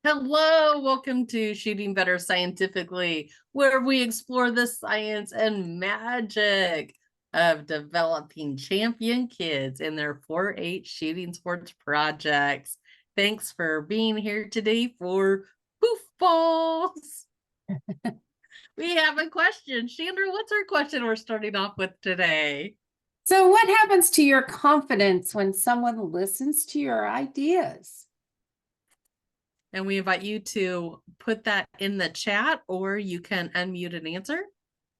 Hello, welcome to Shooting Better Scientifically, where we explore the science and magic of developing champion kids in their 4-H shooting sports projects. Thanks for being here today for Poof Balls. We have a question. Chandra, what's our question we're starting off with today? So what happens to your confidence when someone listens to your ideas? And we invite you to put that in the chat, or you can unmute and answer.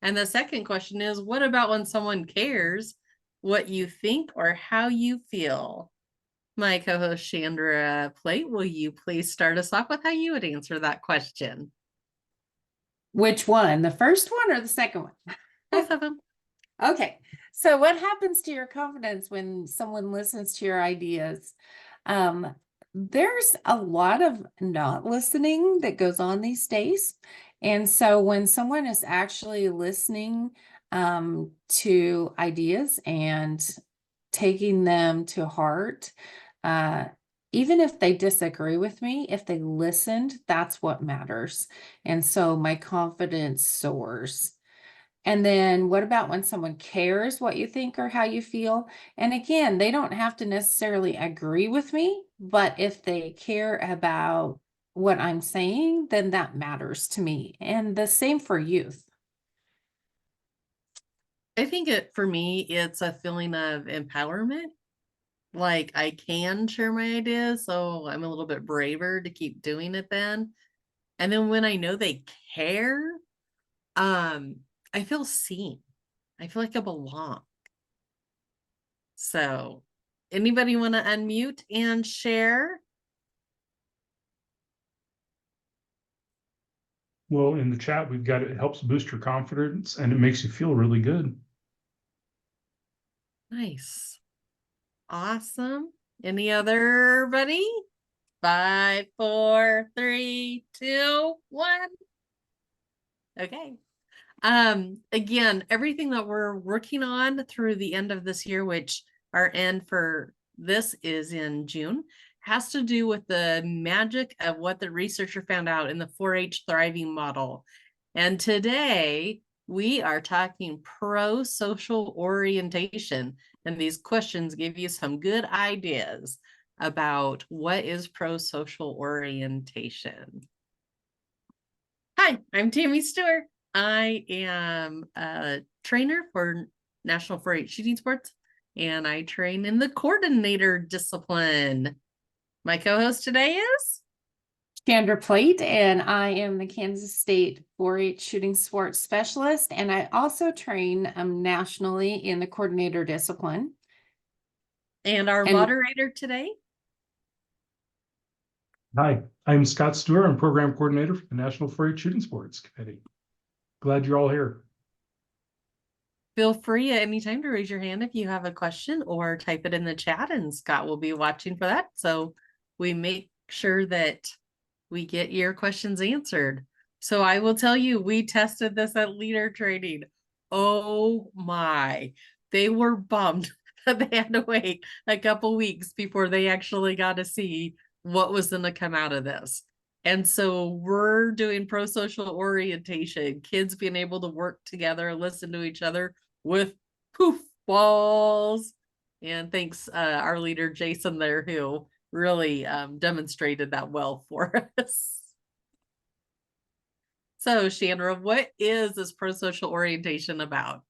And the second question is, what about when someone cares what you think or how you feel? My co-host Chandra Plate, will you please start us off with how you would answer that question? Which one? The first one or the second one? Both of them. Okay. So what happens to your confidence when someone listens to your ideas? There's a lot of not listening that goes on these days. And so when someone is actually listening to ideas and taking them to heart, even if they disagree with me, if they listened, that's what matters. And so my confidence soars. And then what about when someone cares what you think or how you feel? And again, they don't have to necessarily agree with me, but if they care about what I'm saying, then that matters to me. And the same for youth. I think for me, it's a feeling of empowerment. Like I can share my ideas, so I'm a little bit braver to keep doing it then. And then when I know they care, I feel seen. I feel like I belong. So anybody want to unmute and share? Well, in the chat, we've got it helps boost your confidence and it makes you feel really good. Nice. Awesome. Any other buddy? 5, 4, 3, 2, 1. Okay. Again, everything that we're working on through the end of this year, which our end for this is in June, has to do with the magic of what the researcher found out in the 4-H thriving model. And today we are talking pro-social orientation. And these questions give you some good ideas about what is pro-social orientation. Hi, I'm Tammy Stewart. I am a trainer for National 4-H Shooting Sports, and I train in the coordinator discipline. My co-host today is Chandra Plate, and I am the Kansas State 4-H shooting sports specialist, and I also train nationally in the coordinator discipline. And our moderator today. Hi, I'm Scott Stewart. I'm program coordinator for the National 4-H Shooting Sports Committee. Glad you're all here. Feel free at any time to raise your hand if you have a question or type it in the chat, and Scott will be watching for that. So we make sure that we get your questions answered. So I will tell you, we tested this at leader training. Oh my, they were bummed that they had to wait a couple weeks before they actually got to see what was going to come out of this. And so we're doing pro-social orientation, kids being able to work together, listen to each other with poof balls. And thanks our leader, Jason, there, who really demonstrated that well for us. So Chandra, what is this pro-social orientation about?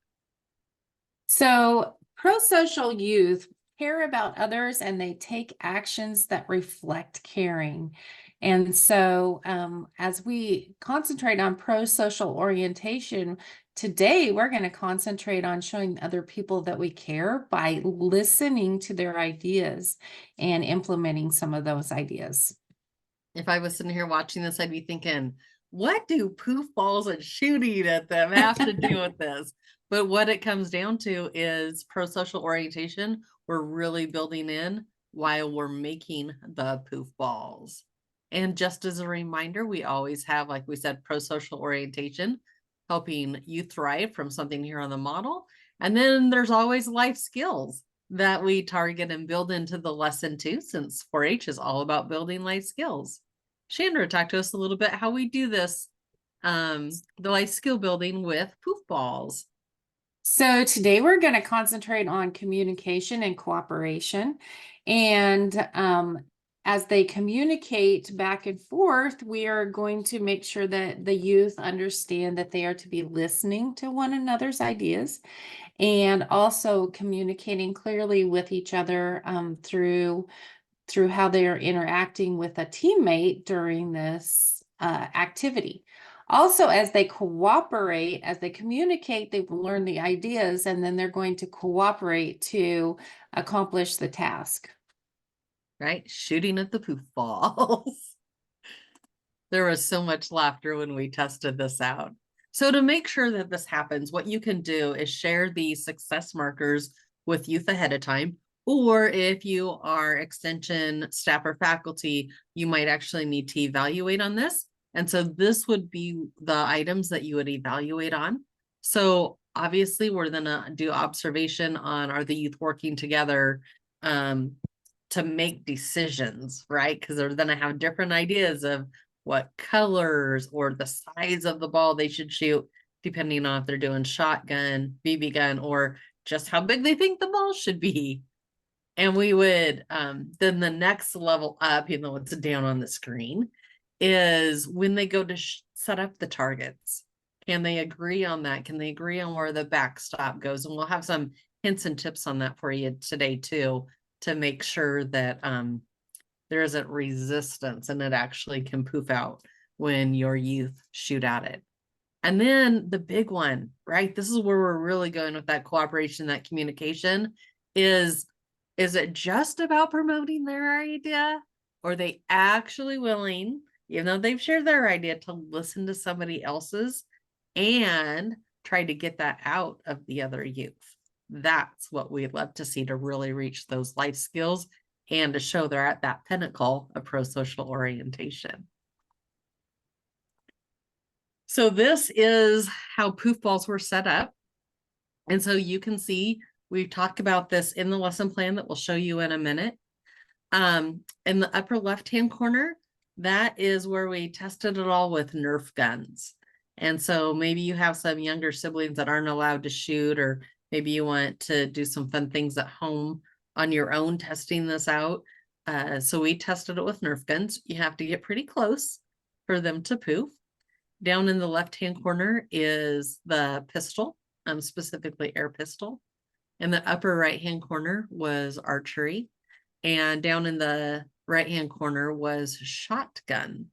So pro-social youth care about others and they take actions that reflect caring. And so as we concentrate on pro-social orientation, today we're going to concentrate on showing other people that we care by listening to their ideas and implementing some of those ideas. If I was sitting here watching this, I'd be thinking, what do poof balls and shooting at them have to do with this? But what it comes down to is pro-social orientation we're really building in while we're making the poof balls. And just as a reminder, we always have, like we said, pro-social orientation, helping you thrive from something here on the model. And then there's always life skills that we target and build into the lesson too, since 4-H is all about building life skills. Chandra, talk to us a little bit how we do this, the life skill building with poof balls. So today we're going to concentrate on communication and cooperation. And as they communicate back and forth, we are going to make sure that the youth understand that they are to be listening to one another's ideas and also communicating clearly with each other through how they are interacting with a teammate during this activity. Also, as they cooperate, as they communicate, they will learn the ideas, and then they're going to cooperate to accomplish the task. Right? Shooting at the poof balls. There was so much laughter when we tested this out. So to make sure that this happens, what you can do is share the success markers with youth ahead of time. Or if you are extension staff or faculty, you might actually need to evaluate on this. And so this would be the items that you would evaluate on. So obviously we're gonna do observation on, are the youth working together to make decisions, right? Because they're gonna have different ideas of what colors or the size of the ball they should shoot, depending on if they're doing shotgun, BB gun, or just how big they think the ball should be. And we would, then the next level up, even though it's down on the screen, is when they go to set up the targets. Can they agree on that? Can they agree on where the backstop goes? And we'll have some hints and tips on that for you today too, to make sure that there isn't resistance and it actually can poof out when your youth shoot at it. And then the big one, right? This is where we're really going with that cooperation, that communication is it just about promoting their idea, or are they actually willing, even though they've shared their idea, to listen to somebody else's and try to get that out of the other youth? That's what we'd love to see to really reach those life skills and to show they're at that pinnacle of pro-social orientation. So this is how poof balls were set up. And so you can see we've talked about this in the lesson plan that we'll show you in a minute. In the upper left-hand corner, that is where we tested it all with Nerf guns. And so maybe you have some younger siblings that aren't allowed to shoot, or maybe you want to do some fun things at home on your own testing this out. So we tested it with Nerf guns. You have to get pretty close for them to poof. Down in the left-hand corner is the pistol, specifically air pistol. In the upper right-hand corner was archery. And down in the right-hand corner was shotgun.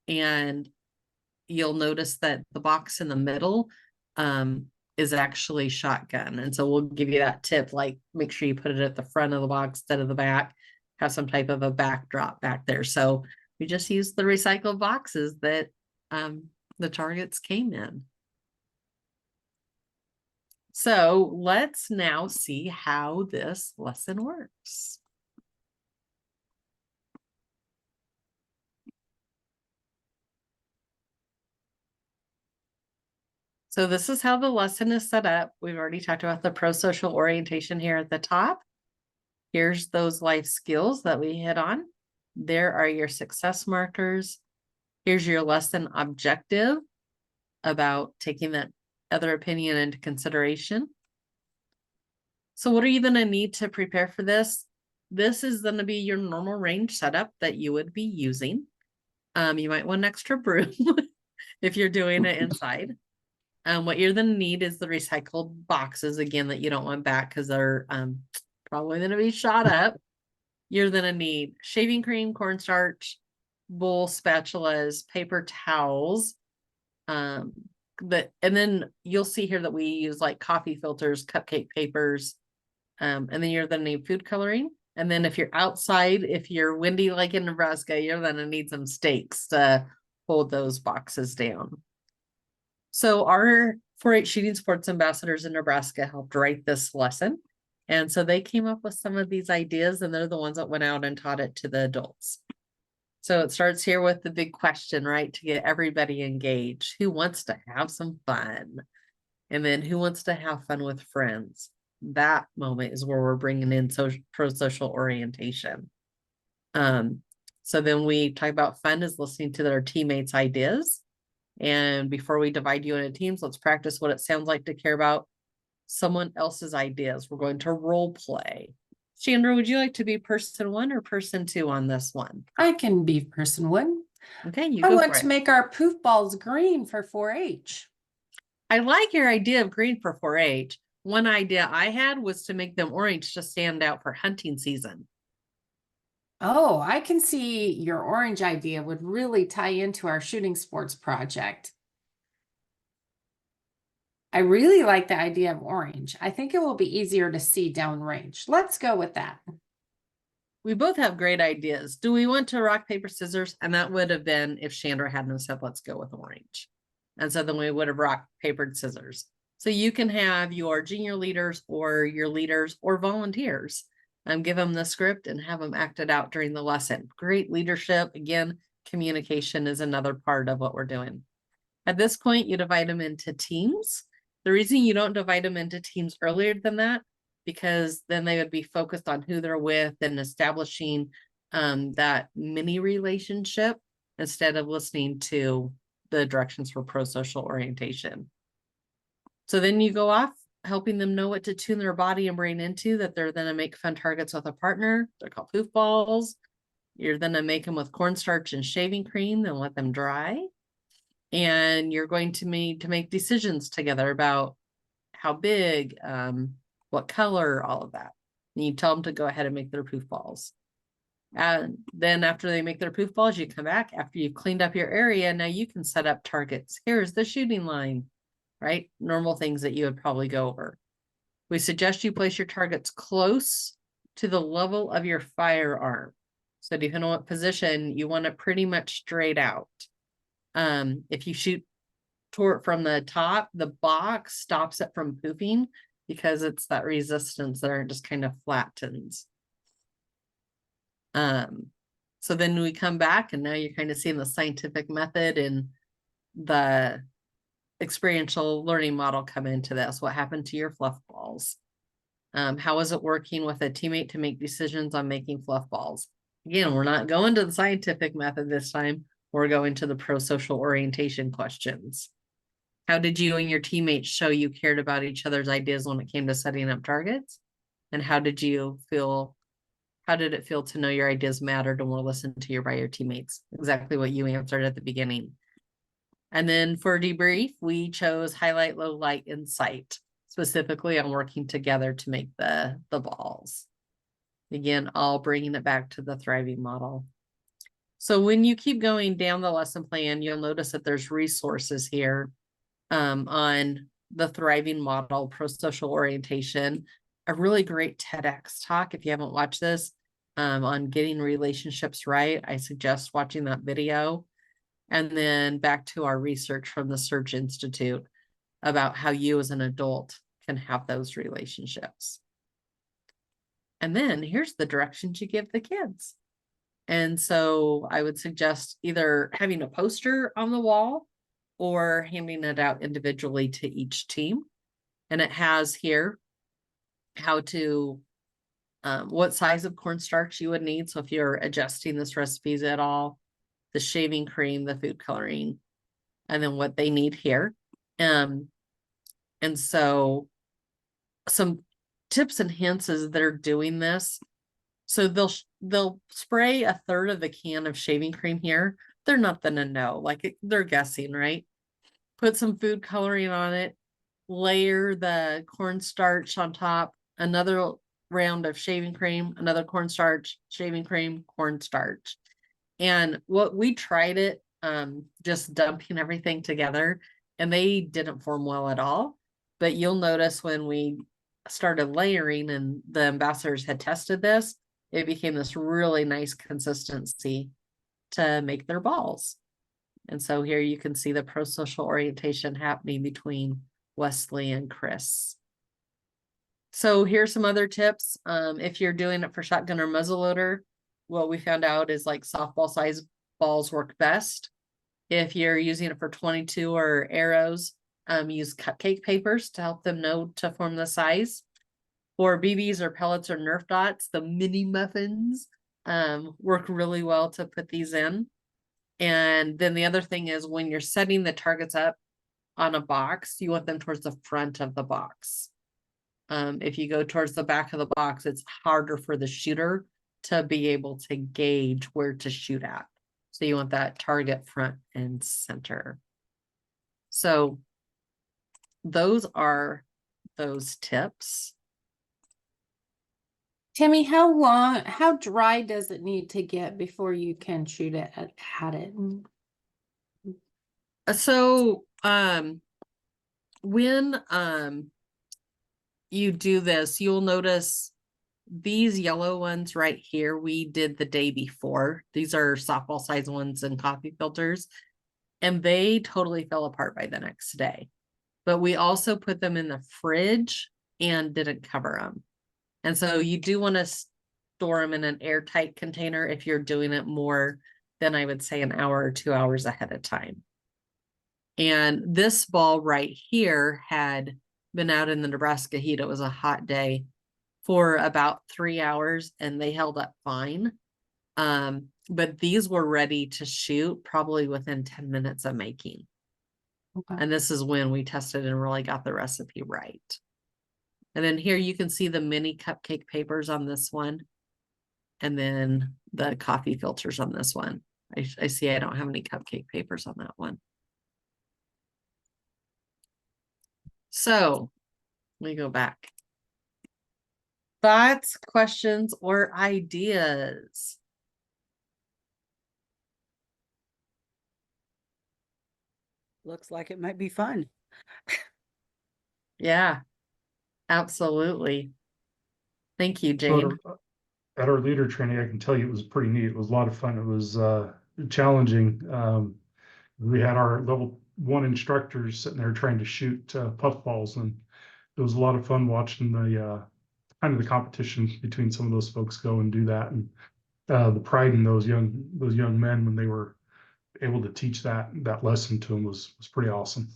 And you'll notice that the box in the middle is actually shotgun. And so we'll give you that tip, like make sure you put it at the front of the box instead of the back, have some type of a backdrop back there. So we just use the recycled boxes that the targets came in. So let's now see how this lesson works. So this is how the lesson is set up. We've already talked about the pro-social orientation here at the top. Here's those life skills that we hit on. There are your success markers. Here's your lesson objective about taking that other opinion into consideration. So what are you going to need to prepare for this? This is going to be your normal range setup that you would be using. You might want an extra broom if you're doing it inside. What you're going to need is the recycled boxes, again, that you don't want back because they're probably going to be shot up. You're going to need shaving cream, cornstarch, bowl, spatulas, paper towels. And then you'll see here that we use like coffee filters, cupcake papers, and then you're going to need food coloring. And then if you're outside, if you're windy like in Nebraska, you're going to need some stakes to hold those boxes down. So our 4-H shooting sports ambassadors in Nebraska helped write this lesson. And so they came up with some of these ideas, and they're the ones that went out and taught it to the adults. So it starts here with the big question, right? To get everybody engaged. Who wants to have some fun? And then who wants to have fun with friends? That moment is where we're bringing in pro-social orientation. So then we talk about fun is listening to their teammates' ideas. And before we divide you into teams, let's practice what it sounds like to care about someone else's ideas. We're going to role play. Chandra, would you like to be person 1 or person 2 on this one? I can be person 1. Okay, you I go want for to it. make our poof balls green for 4-H. I like your idea of green for 4-H. One idea I had was to make them orange to stand out for hunting season. Oh, I can see your orange idea would really tie into our shooting sports project. I really like the idea of orange. I think it will be easier to see downrange. Let's go with that. We both have great ideas. Do we want to rock, paper, scissors? And that would have been if Chandra hadn't said, let's go with orange. And so then we would have rocked, papered, scissors. So you can have your junior leaders or your leaders or volunteers give them the script and have them act it out during the lesson. Great leadership. Again, communication is another part of what we're doing. At this point, you divide them into teams. The reason you don't divide them into teams earlier than that, because then they would be focused on who they're with and establishing that mini relationship instead of listening to the directions for pro-social orientation. So then you go off helping them know what to tune their body and brain into, that they're going to make fun targets with a partner. They're called poof balls. You're going to make them with cornstarch and shaving cream and let them dry. And you're going to make decisions together about how big, what color, all of that. And you tell them to go ahead and make their poof balls. And then after they make their poof balls, you come back after you've cleaned up your area. Now you can set up targets. Here's the shooting line, right? Normal things that you would probably go over. We suggest you place your targets close to the level of your firearm. So depending on what position, you want it pretty much straight out. If you shoot from the top, the box stops it from poofing because it's that resistance there, just kind of flattens. So then we come back and now you're kind of seeing the scientific method and the experiential learning model come into this. What happened to your fluff balls? How is it working with a teammate to make decisions on making fluff balls? Again, we're not going to the scientific method this time. We're going to the pro-social orientation questions. How did you and your teammates show you cared about each other's ideas when it came to setting up targets? And how did it feel to know your ideas mattered and were listened to by your teammates? Exactly what you answered at the beginning. And then for debrief, we chose highlight, low light, insight, specifically on working together to make the balls. Again, all bringing it back to the thriving model. So when you keep going down the lesson plan, you'll notice that there's resources here on the thriving model, pro-social orientation, a really great TEDx talk. If you haven't watched this on getting relationships right, I suggest watching that video. And then back to our research from the Surge Institute about how you as an adult can have those relationships. And then here's the directions you give the kids. And so I would suggest either having a poster on the wall or handing it out individually to each team. And it has here how to, what size of cornstarch you would need. So if you're adjusting this recipes at all, the shaving cream, the food coloring, and then what they need here. And so some tips and hints as they're doing this. So they'll spray a third of the can of shaving cream here. They're not gonna know, like they're guessing, right? Put some food coloring on it, layer the cornstarch on top, another round of shaving cream, another cornstarch, shaving cream, cornstarch. And what we tried it, just dumping everything together, and they didn't form well at all. But you'll notice when we started layering and the ambassadors had tested this, it became this really nice consistency to make their balls. And so here you can see the pro-social orientation happening between Wesley and Chris. So here's some other tips. If you're doing it for shotgun or muzzleloader, what we found out is like softball size balls work best. If you're using it for 22 or arrows, use cupcake papers to help them know to form the size. For BBs or pellets or Nerf dots, the mini muffins work really well to put these in. And then the other thing is when you're setting the targets up on a box, you want them towards the front of the box. If you go towards the back of the box, it's harder for the shooter to be able to gauge where to shoot at. So you want that target front and center. So those are those tips. Tammy, how dry does it need to get before you can shoot it at it? So when you do this, you'll notice these yellow ones right here, we did the day before. These are softball size ones and coffee filters, and they totally fell apart by the next day. But we also put them in the fridge and didn't cover them. And so you do want to store them in an airtight container if you're doing it more than, I would say, an hour or 2 hours ahead of time. And this ball right here had been out in the Nebraska heat. It was a hot day for about 3 hours and they held up fine. But these were ready to shoot probably within 10 minutes of making. Okay. And this is when we tested and really got the recipe right. And then here you can see the mini cupcake papers on this one. And then the coffee filters on this one. I see I don't have any cupcake papers on that one. So let me go back. Thoughts, questions, or ideas? Looks like it might be fun. Yeah, absolutely. Thank you, So Jane. at our leader training, I can tell you it was pretty neat. It was a lot of fun. It was challenging. We had our level 1 instructors sitting there trying to shoot puff balls, and it was a lot of fun watching the kind of the competition between some of those folks go and do that, and the pride in those young men when they were able to teach that lesson to them was pretty awesome.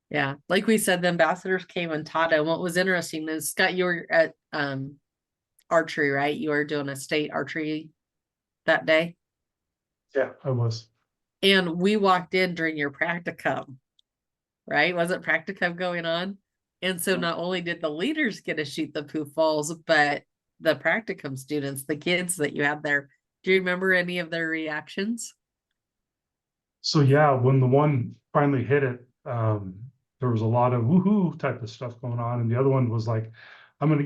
Yeah, like we said, the ambassadors came and taught him. What was interesting is, Scott, you were at archery, right? You were doing a state archery that day. Yeah, I was. And we walked in during your practicum, right? Wasn't practicum going on? And so not only did the leaders get to shoot the poof balls, but the practicum students, the kids that you had there, do you remember any of their reactions? So yeah, when the one finally hit it, there was a lot of woohoo type of stuff going on, and the other one was like, I'm gonna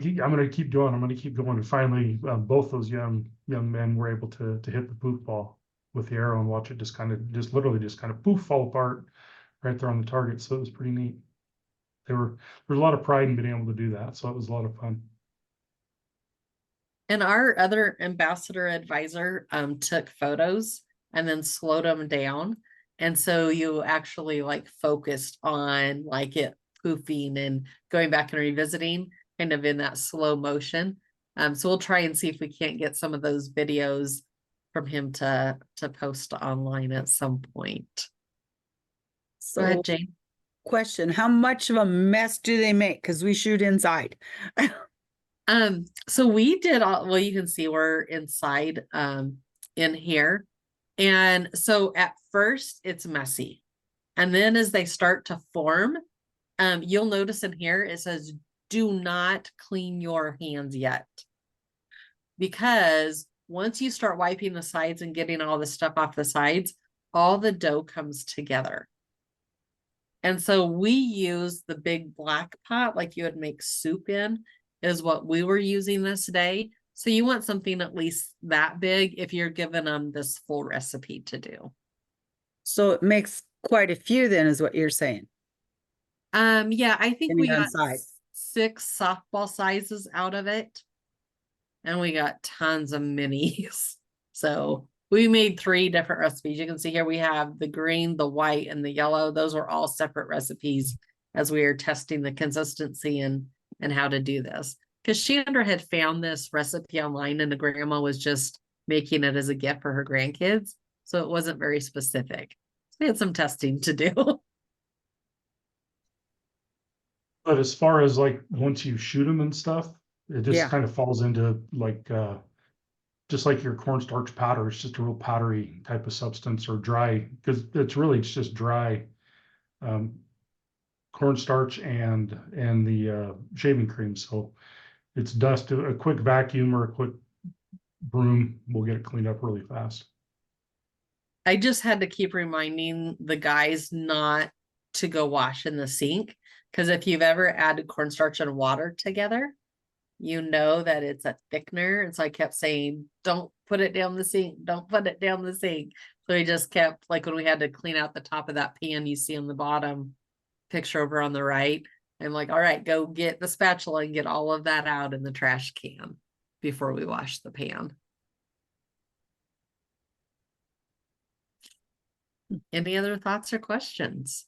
keep going. And finally, both those young men were able to hit the poof ball with the arrow and watch it just literally poof fall apart right there on the target. So it was pretty neat. There's a lot of pride in being able to do that. So it was a lot of fun. And our other ambassador advisor took photos and then slowed them down. And so you actually like focused on like it poofing and going back and revisiting kind of in that slow motion. So we'll try and see if we can't get some of those videos from him to post online at some point. Go ahead, Jane. Question, how much of a mess do they make? Because we shoot inside. So we did all, well, you can see we're inside in here. And so at first it's messy. And then as they start to form, you'll notice in here it says, do not clean your hands yet. Because once you start wiping the sides and getting all the stuff off the sides, all the dough comes together. And so we use the big black pot like you would make soup in, is what we were using this day. So you want something at least that big if you're giving them this full recipe to do. So it makes quite a few then, is what you're saying. Yeah, I think we Depending on got size. 6 softball sizes out of it. And we got tons of minis. So we made 3 different recipes. You can see here we have the green, the white, and the yellow. Those were all separate recipes as we were testing the consistency and how to do this. Because Chandra had found this recipe online and the grandma was just making it as a gift for her grandkids. So it wasn't very specific. So we had some testing to do. But as far as like once you shoot them and stuff, It just Yeah. kind of falls into like, just like your cornstarch powder, it's just a real powdery type of substance or dry, because it's just dry um, cornstarch and the shaving cream. So it's dust. A quick vacuum or a quick broom will get it cleaned up really fast. I just had to keep reminding the guys not to go wash in the sink, because if you've ever added cornstarch and water together, you know that it's a thickener. And so I kept saying, don't put it down the sink, don't put it down the sink. So we just kept, like when we had to clean out the top of that pan you see on the bottom picture over on the right, I'm like, all right, go get the spatula and get all of that out in the trash can before we wash the pan. Any other thoughts or questions?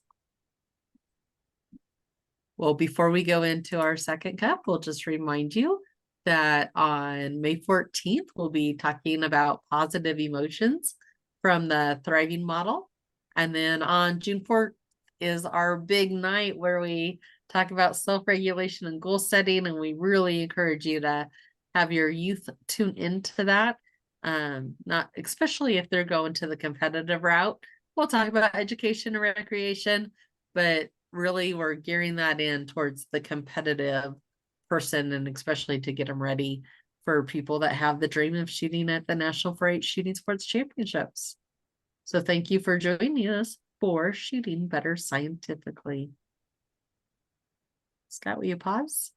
Well, before we go into our second cup, we'll just remind you that on May 14th, we'll be talking about positive emotions from the Thriving Model. And then on June 4th is our big night where we talk about self-regulation and goal setting. And we really encourage you to have your youth tune into that. Not especially if they're going to the competitive route. We'll talk about education and recreation, but really we're gearing that in towards the competitive person, and especially to get them ready for people that have the dream of shooting at the National 4-H Shooting Sports Championships. So thank you for joining us for Shooting Better Scientifically. Scott, will you pause?